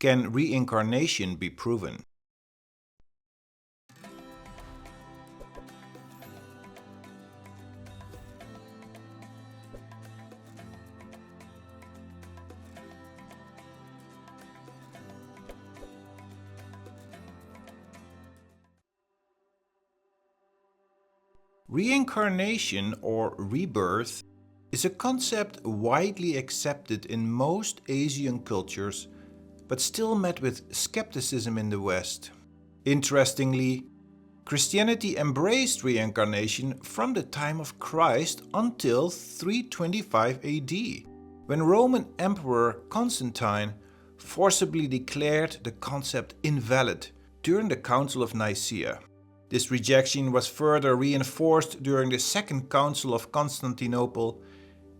Can reincarnation be proven? Reincarnation or rebirth is a concept widely accepted in most Asian cultures, but still met with skepticism in the West. Interestingly, Christianity embraced reincarnation from the time of Christ until 325 AD, when Roman Emperor Constantine forcibly declared the concept invalid during the Council of Nicaea. This rejection was further reinforced during the Second Council of Constantinople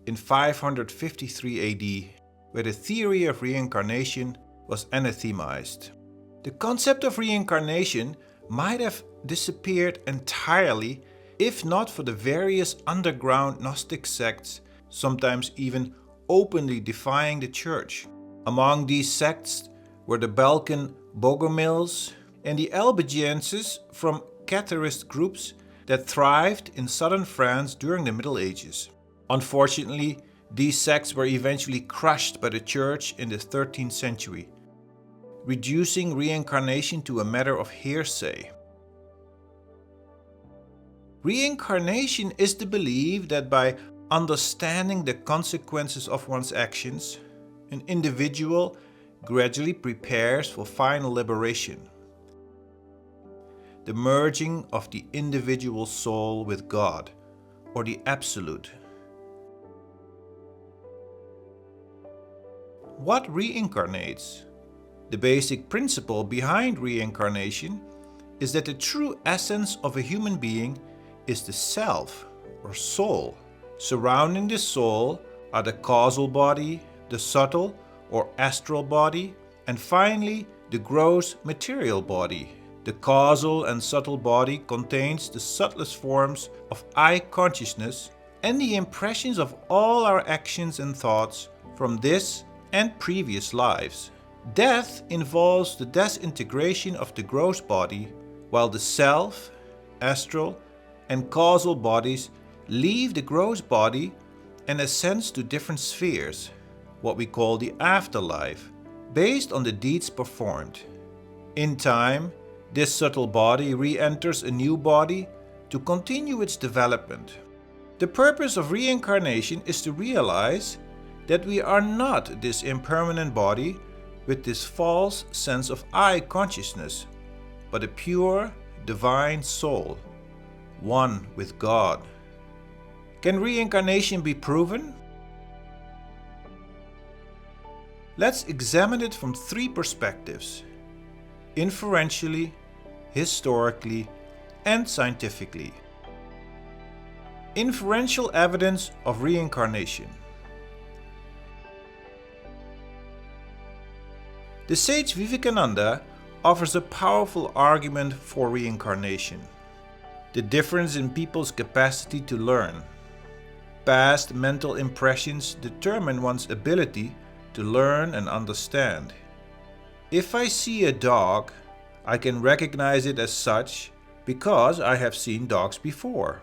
in 553 AD, where the theory of reincarnation was anathemized. The concept of reincarnation might have disappeared entirely if not for the various underground Gnostic sects, sometimes even openly defying the Church. Among these sects were the Balkan Bogomils and the Albigenses from Catharist groups that thrived in southern France during the Middle Ages. Unfortunately, these sects were eventually crushed by the Church in the 13th century, reducing reincarnation to a matter of hearsay. Reincarnation is the belief that by understanding the consequences of one's actions, an individual gradually prepares for final liberation. The merging of the individual soul with God, or the Absolute. What reincarnates? The basic principle behind reincarnation is that the true essence of a human being is the self, or soul. Surrounding the soul are the causal body, the subtle or astral body, and finally the gross material body. The causal and subtle body contains the subtlest forms of I consciousness and the impressions of all our actions and thoughts from this and previous lives. Death involves the disintegration of the gross body, while the self, astral, and causal bodies leave the gross body and ascend to different spheres, what we call the afterlife, based on the deeds performed. In time, this subtle body re-enters a new body to continue its development. The purpose of reincarnation is to realize that we are not this impermanent body with this false sense of I consciousness, but a pure, divine soul, one with God. Can reincarnation be proven? Let's examine it from three perspectives: inferentially, historically, and scientifically. Inferential evidence of reincarnation. The sage Vivekananda offers a powerful argument for reincarnation. The difference in people's capacity to learn. Past mental impressions determine one's ability to learn and understand. If I see a dog, I can recognize it as such because I have seen dogs before.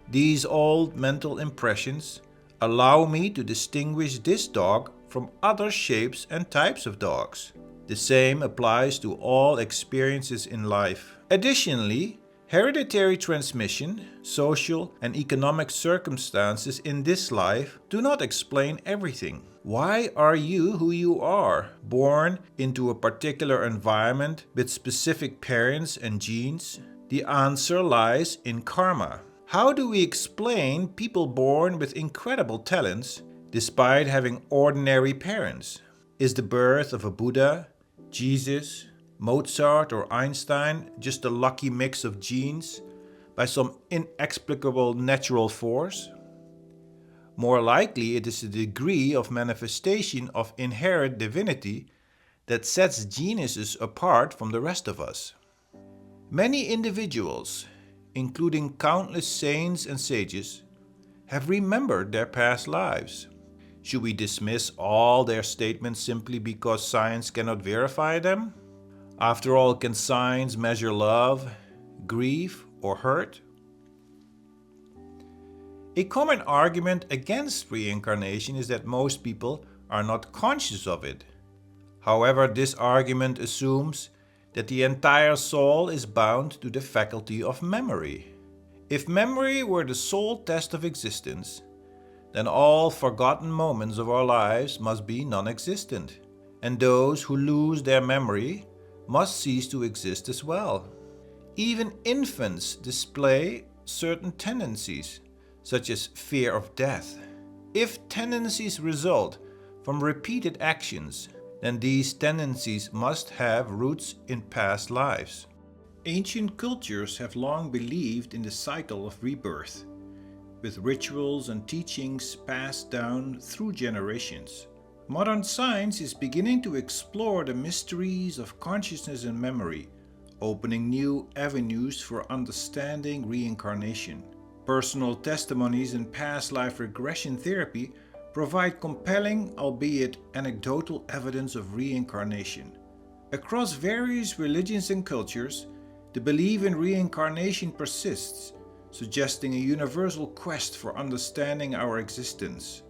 These old mental impressions allow me to distinguish this dog from other shapes and types of dogs. The same applies to all experiences in life. Additionally, hereditary transmission, social and economic circumstances in this life do not explain everything. Why are you who you are? Born into a particular environment with specific parents and genes? The answer lies in karma. How do we explain people born with incredible talents despite having ordinary parents? Is the birth of a Buddha, Jesus, Mozart or Einstein just a lucky mix of genes by some inexplicable natural force? More likely, it is the degree of manifestation of inherent divinity that sets geniuses apart from the rest of us. Many individuals, including countless saints and sages, have remembered their past lives, Should we dismiss all their statements simply because science cannot verify them? After all, can science measure love, grief, or hurt? A common argument against reincarnation is that most people are not conscious of it. However, this argument assumes that the entire soul is bound to the faculty of memory. If memory were the sole test of existence, then all forgotten moments of our lives must be non-existent, and those who lose their memory must cease to exist as well. Even infants display certain tendencies, such as fear of death. If tendencies result from repeated actions, then these tendencies must have roots in past lives. Ancient cultures have long believed in the cycle of rebirth, with rituals and teachings passed down through generations. Modern science is beginning to explore the mysteries of consciousness and memory, opening new avenues for understanding reincarnation. Personal testimonies and past life regression therapy provide compelling, albeit anecdotal, evidence of reincarnation. Across various religions and cultures, the belief in reincarnation persists, suggesting a universal quest for understanding our existence.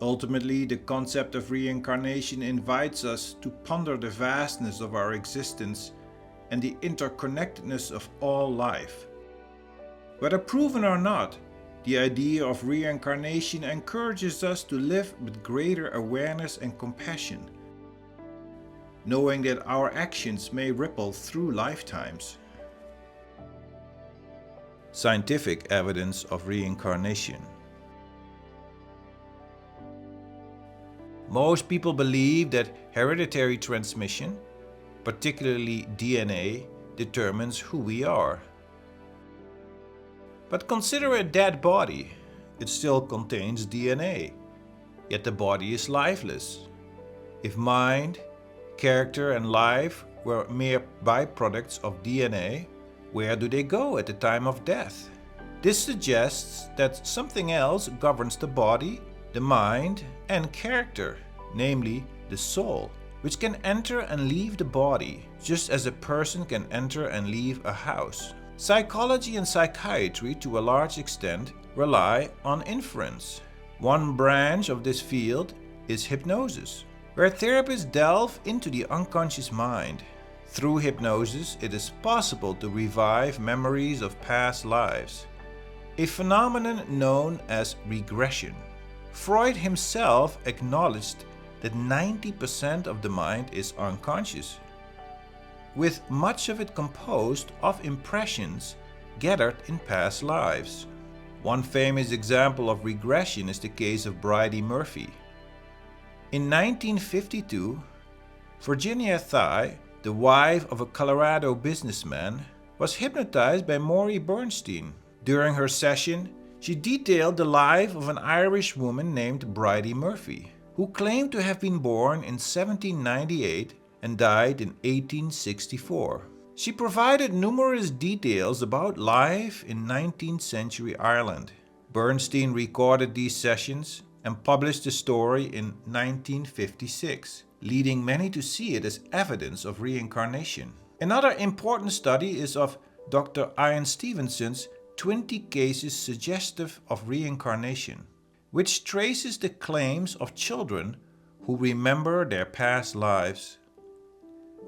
Ultimately, the concept of reincarnation invites us to ponder the vastness of our existence and the interconnectedness of all life. Whether proven or not, the idea of reincarnation encourages us to live with greater awareness and compassion, knowing that our actions may ripple through lifetimes. Scientific evidence of reincarnation. Most people believe that hereditary transmission, particularly DNA, determines who we are. But consider a dead body. It still contains DNA, yet the body is lifeless. If mind, character, and life were mere byproducts of DNA, where do they go at the time of death? This suggests that something else governs the body, the mind, and character, namely the soul, which can enter and leave the body, just as a person can enter and leave a house. Psychology and psychiatry, to a large extent, rely on inference. One branch of this field is hypnosis, where therapists delve into the unconscious mind. Through hypnosis, it is possible to revive memories of past lives, a phenomenon known as regression. Freud himself acknowledged that 90% of the mind is unconscious, with much of it composed of impressions gathered in past lives. One famous example of regression is the case of Bridie Murphy. In 1952, Virginia Thye, the wife of a Colorado businessman, was hypnotized by Maury Bernstein. During her session, she detailed the life of an Irish woman named Bridie Murphy, who claimed to have been born in 1798 and died in 1864. She provided numerous details about life in 19th century Ireland. Bernstein recorded these sessions and published the story in 1956, leading many to see it as evidence of reincarnation. Another important study is of Dr. Ian Stevenson's 20 cases suggestive of reincarnation, which traces the claims of children who remember their past lives.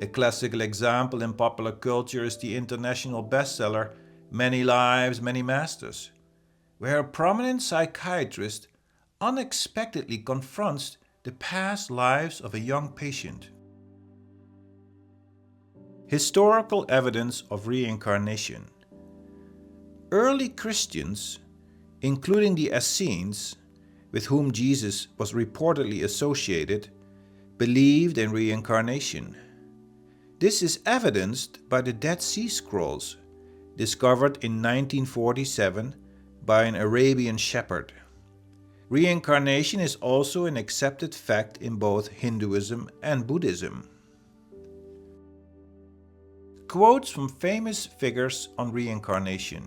A classical example in popular culture is the international bestseller Many Lives, Many Masters, where a prominent psychiatrist unexpectedly confronts the past lives of a young patient. Historical evidence of reincarnation. Early Christians, including the Essenes, with whom Jesus was reportedly associated, believed in reincarnation. This is evidenced by the Dead Sea Scrolls, discovered in 1947 by an Arabian shepherd. Reincarnation is also an accepted fact in both Hinduism and Buddhism. Quotes from famous figures on reincarnation.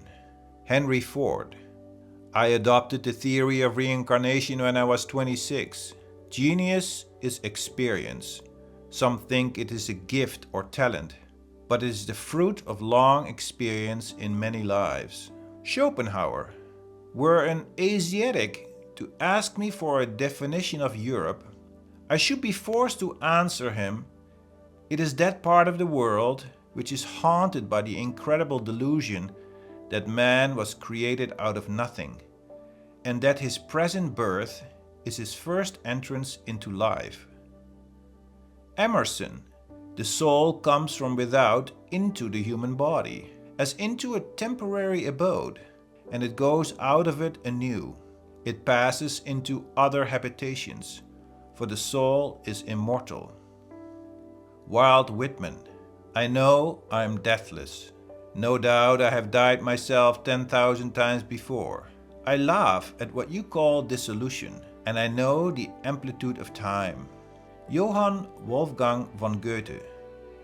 Henry Ford: I adopted the theory of reincarnation when I was 26. Genius is experience. Some think it is a gift or talent, but it is the fruit of long experience in many lives. Schopenhauer, were an Asiatic to ask me for a definition of Europe, I should be forced to answer him, it is that part of the world which is haunted by the incredible delusion that man was created out of nothing, and that his present birth is his first entrance into life. Emerson, the soul comes from without into the human body, as into a temporary abode, and it goes out of it anew. It passes into other habitations, for the soul is immortal. Walt Whitman, I know I am deathless. No doubt I have died myself 10,000 times before. I laugh at what you call dissolution, and I know the amplitude of time. Johann Wolfgang von Goethe,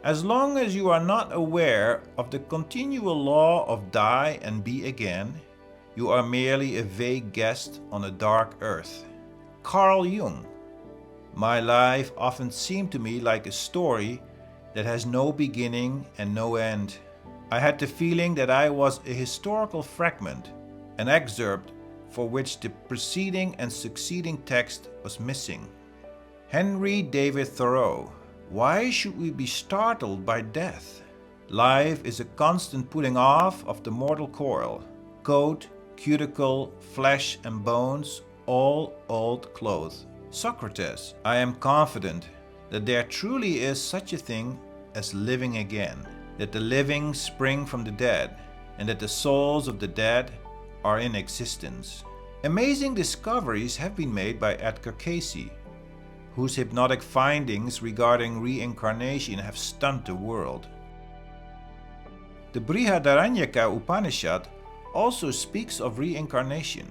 as long as you are not aware of the continual law of die and be again, you are merely a vague guest on a dark earth. Carl Jung, my life often seemed to me like a story that has no beginning and no end. I had the feeling that I was a historical fragment, an excerpt for which the preceding and succeeding text was missing. Henry David Thoreau, why should we be startled by death? Life is a constant putting off of the mortal coil, coat, cuticle, flesh and bones, all old clothes. Socrates, I am confident that there truly is such a thing as living again, that the living spring from the dead, and that the souls of the dead are in existence. Amazing discoveries have been made by Edgar Cayce, whose hypnotic findings regarding reincarnation have stunned the world. The Brihadaranyaka Upanishad also speaks of reincarnation.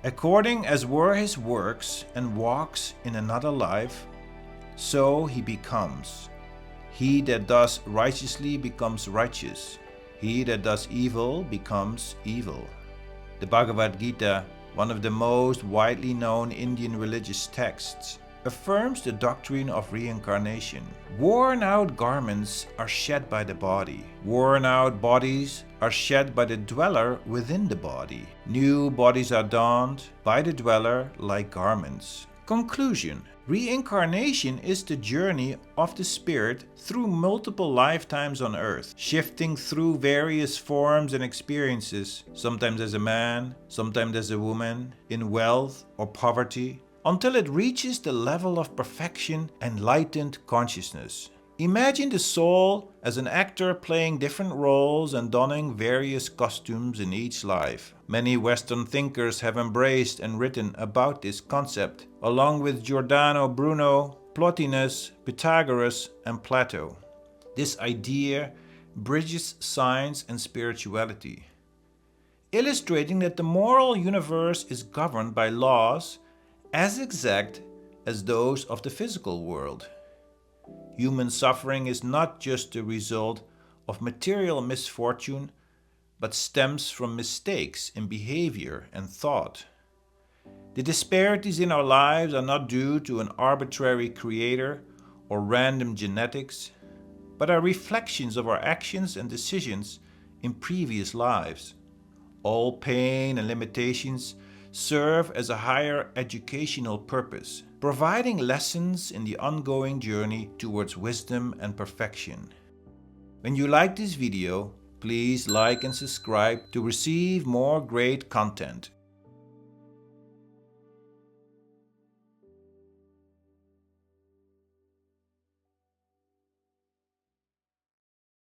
According as were his works and walks in another life, so he becomes. He that does righteously becomes righteous. He that does evil becomes evil. The Bhagavad Gita, one of the most widely known Indian religious texts, affirms the doctrine of reincarnation. Worn-out garments are shed by the body. Worn-out bodies are shed by the dweller within the body. New bodies are donned by the dweller like garments. Conclusion: reincarnation is the journey of the spirit through multiple lifetimes on earth, shifting through various forms and experiences, sometimes as a man, sometimes as a woman, in wealth or poverty, until it reaches the level of perfection and enlightened consciousness. Imagine the soul as an actor playing different roles and donning various costumes in each life. Many Western thinkers have embraced and written about this concept, along with Giordano Bruno, Plotinus, Pythagoras, and Plato. This idea bridges science and spirituality, illustrating that the moral universe is governed by laws as exact as those of the physical world. Human suffering is not just the result of material misfortune, but stems from mistakes in behavior and thought. The disparities in our lives are not due to an arbitrary creator or random genetics, but are reflections of our actions and decisions in previous lives. All pain and limitations serve as a higher educational purpose, providing lessons in the ongoing journey towards wisdom and perfection. When you like this video, please like and subscribe to receive more great content.